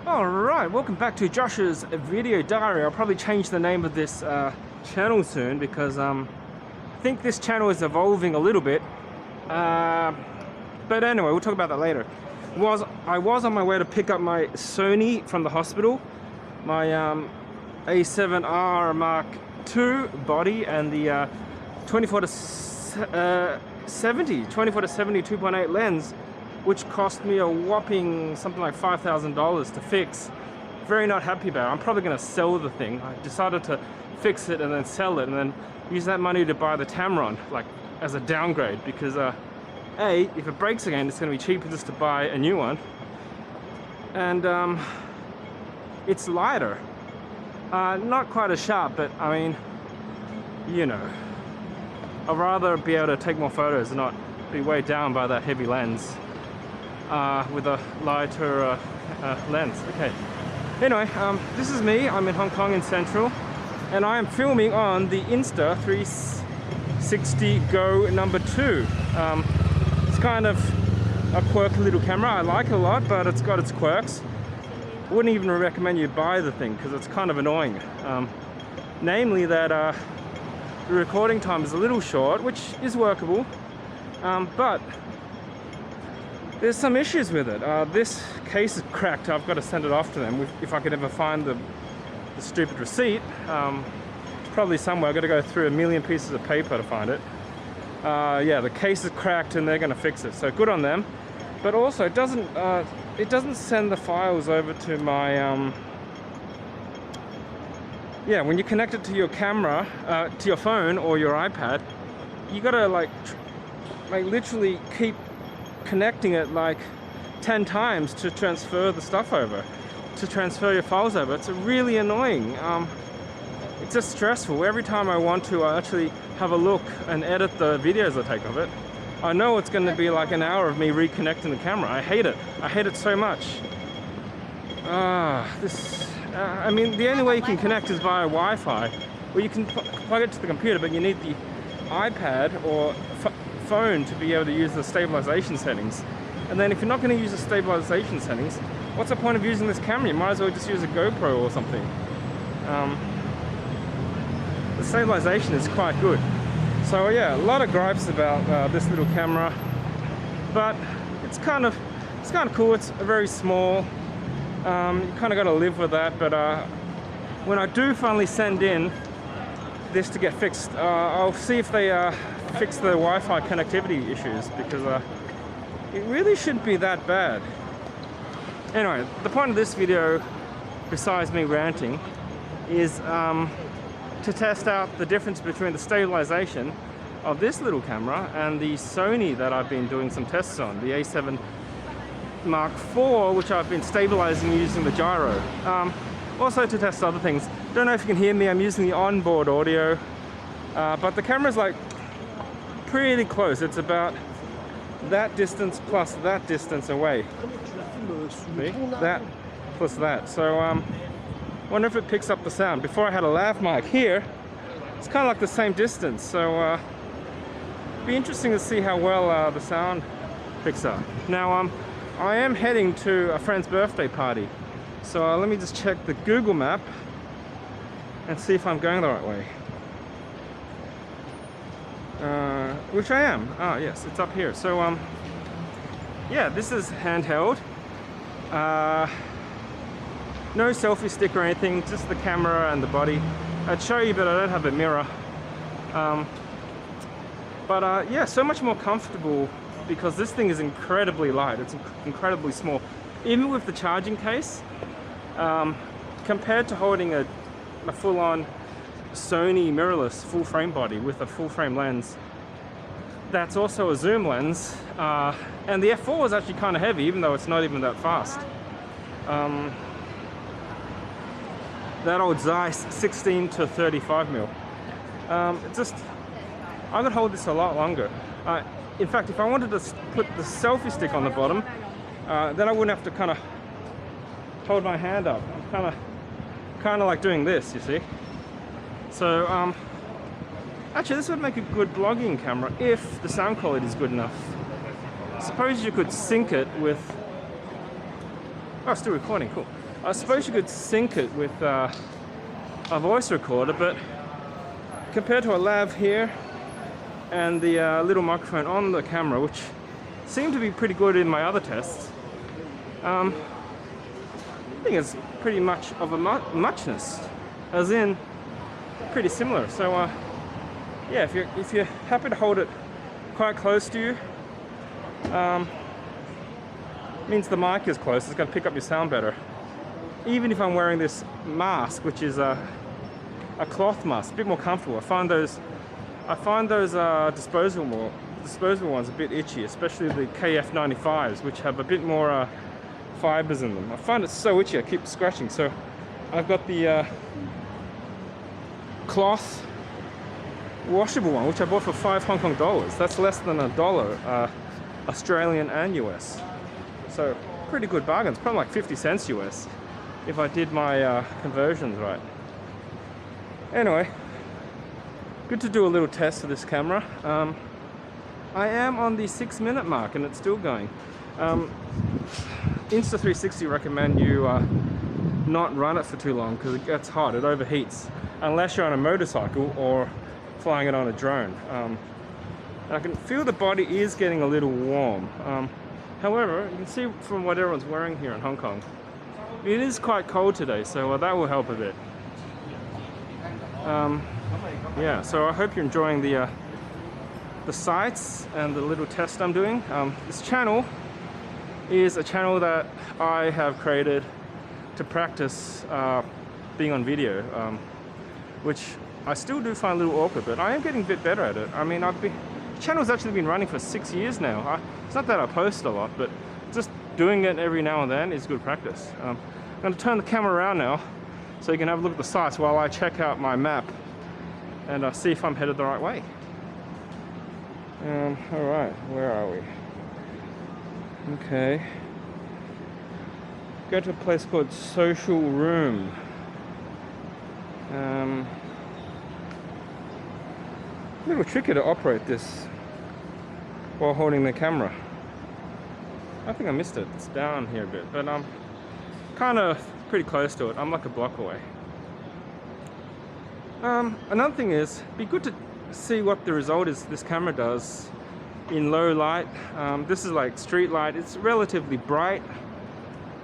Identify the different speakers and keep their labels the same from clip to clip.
Speaker 1: Alright, welcome back to Josh's video diary. I'll probably change the name of this channel soon because I think this channel is evolving a little bit. But anyway, we'll talk about that later. I was on my way to pick up my Sony from the hospital, my A7R Mark II body and the 24 to 70 2.8 lens, which cost me a whopping something like $5,000 to fix. Very not happy about it. I'm probably going to sell the thing. I decided to fix it and then sell it and then use that money to buy the Tamron, like as a downgrade, because A, if it breaks again, it's going to be cheaper just to buy a new one, and it's lighter. Not quite as sharp, but I mean, you know, I'd rather be able to take more photos and not be weighed down by that heavy lens with a lighter lens. Okay, anyway, this is me. I'm in Hong Kong in Central, and I am filming on the Insta 360 Go number 2. It's kind of a quirky little camera. I like it a lot, but it's got its quirks. Wouldn't even recommend you buy the thing because it's kind of annoying. Namely that the recording time is a little short, which is workable, but there's some issues with it. This case is cracked. I've got to send it off to them if I could ever find the stupid receipt. It's probably somewhere. I've got to go through a million pieces of paper to find it. Yeah, the case is cracked and they're going to fix it, so good on them. But also it doesn't send the files over to my yeah, when you connect it to your camera, to your phone or your iPad, you gotta like literally keep connecting it like 10 times to transfer the stuff over, to transfer your files over. It's really annoying. It's just stressful. Every time I want to actually have a look and edit the videos I take of it, I know it's going to be like an hour of me reconnecting the camera. I hate it. I hate it so much. I mean, the only way you can connect is via Wi-Fi, or you can plug it to the computer, but you need the iPad or phone to be able to use the stabilization settings. And then if you're not going to use the stabilization settings, what's the point of using this camera? You might as well just use a GoPro or something. The stabilization is quite good. So yeah, a lot of gripes about this little camera, but it's kind of cool. It's very small. You kind of got to live with that. But when I do finally send in this to get fixed, I'll see if they fix the Wi-Fi connectivity issues, because it really shouldn't be that bad. Anyway, the point of this video, besides me ranting, is to test out the difference between the stabilization of this little camera and the Sony that I've been doing some tests on, the A7 Mark IV, which I've been stabilizing using the gyro. Also to test other things. Don't know if you can hear me, I'm using the onboard audio, but the camera's like pretty close. It's about that distance plus that distance away. See? That plus that. So wonder if it picks up the sound. Before I had a lav mic here, it's kind of like the same distance, so be interesting to see how well the sound picks up. Now I am heading to a friend's birthday party, so let me just check the Google map and see if I'm going the right way. Which I am. Ah, yes, it's up here. So yeah, this is handheld. No selfie stick or anything, just the camera and the body. I'd show you, but I don't have a mirror. Yeah, so much more comfortable because this thing is incredibly light. It's incredibly small. Even with the charging case, compared to holding a full-on Sony mirrorless full-frame body with a full-frame lens, that's also a zoom lens. And the F4 is actually kind of heavy, even though it's not even that fast. That old Zeiss 16 to 35 mil. I could hold this a lot longer. In fact, if I wanted to put the selfie stick on the bottom, then I wouldn't have to kind of hold my hand up. I'm kind of like doing this, you see. So actually, this would make a good vlogging camera if the sound quality is good enough. Suppose you could sync it with... Oh, still recording, cool. I suppose you could sync it with a voice recorder, but compared to a lav here and the little microphone on the camera, which seemed to be pretty good in my other tests, I think it's pretty much of a muchness, as in pretty similar. So yeah, if you're happy to hold it quite close to you, means the mic is close, it's going to pick up your sound better. Even if I'm wearing this mask, which is a cloth mask, a bit more comfortable. I find those disposable ones a bit itchy, especially the KF95s, which have a bit more fibers in them. I find it so itchy, I keep scratching. So I've got the cloth washable one, which I bought for $5 Hong Kong dollars. That's less than $1 Australian and US. So pretty good bargains, probably like 50 cents US if I did my conversions right. Anyway, good to do a little test of this camera. I am on the 6-minute mark and it's still going. Insta360 recommend you not run it for too long because it gets hot, it overheats, unless you're on a motorcycle or flying it on a drone. And I can feel the body is getting a little warm. However, you can see from what everyone's wearing here in Hong Kong, it is quite cold today, so that will help a bit. Yeah, so I hope you're enjoying the sights and the little test I'm doing. This channel is a channel that I have created to practice being on video, which I still do find a little awkward, but I am getting a bit better at it. I mean, the channel's actually been running for 6 years now. It's not that I post a lot, but just doing it every now and then is good practice. I'm going to turn the camera around now so you can have a look at the sights while I check out my map and see if I'm headed the right way. Alright, where are we? Okay. Go to a place called Social Room. A little tricky to operate this while holding the camera. I think I missed it. It's down here a bit, but I'm kind of pretty close to it. I'm like a block away. Another thing is, it'd be good to see what the result is this camera does in low light. This is like street light. It's relatively bright,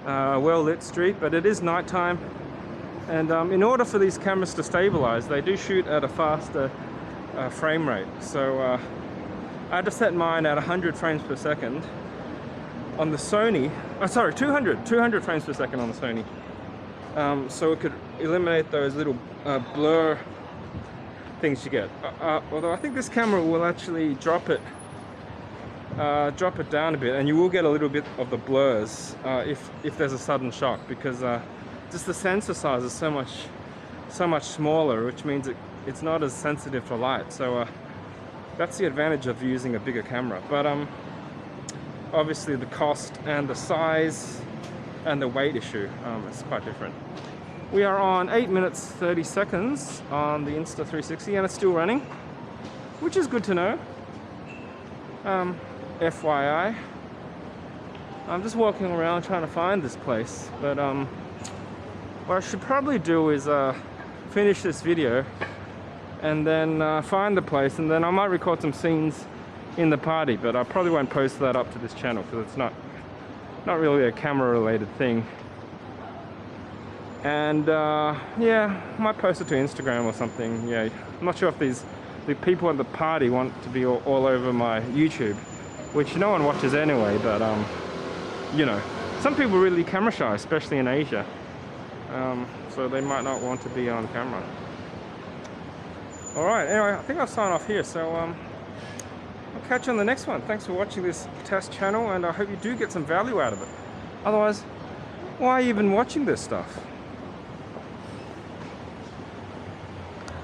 Speaker 1: well lit street, but it is nighttime. And in order for these cameras to stabilize, they do shoot at a faster frame rate. So I had to set mine at 100 frames per second on the Sony. Oh, sorry, 200 frames per second on the Sony. So it could eliminate those little blur things you get. Although I think this camera will actually drop it down a bit, and you will get a little bit of the blurs if there's a sudden shock, because just the sensor size is so much smaller, which means it's not as sensitive to light. So that's the advantage of using a bigger camera. But obviously the cost and the size and the weight issue is quite different. We are on 8 minutes 30 seconds on the Insta360 and it's still running, which is good to know. FYI, I'm just walking around trying to find this place, but what I should probably do is finish this video and then find the place, and then I might record some scenes in the party, but I probably won't post that up to this channel because it's not really a camera related thing. And yeah, I might post it to Instagram or something. Yeah, I'm not sure if the people at the party want to be all over my YouTube, which no one watches anyway, but you know, some people are really camera shy, especially in Asia, so they might not want to be on camera. Alright, anyway, I think I'll sign off here, so I'll catch you on the next one. Thanks for watching this test channel, and I hope you do get some value out of it. Otherwise, why are you even watching this stuff?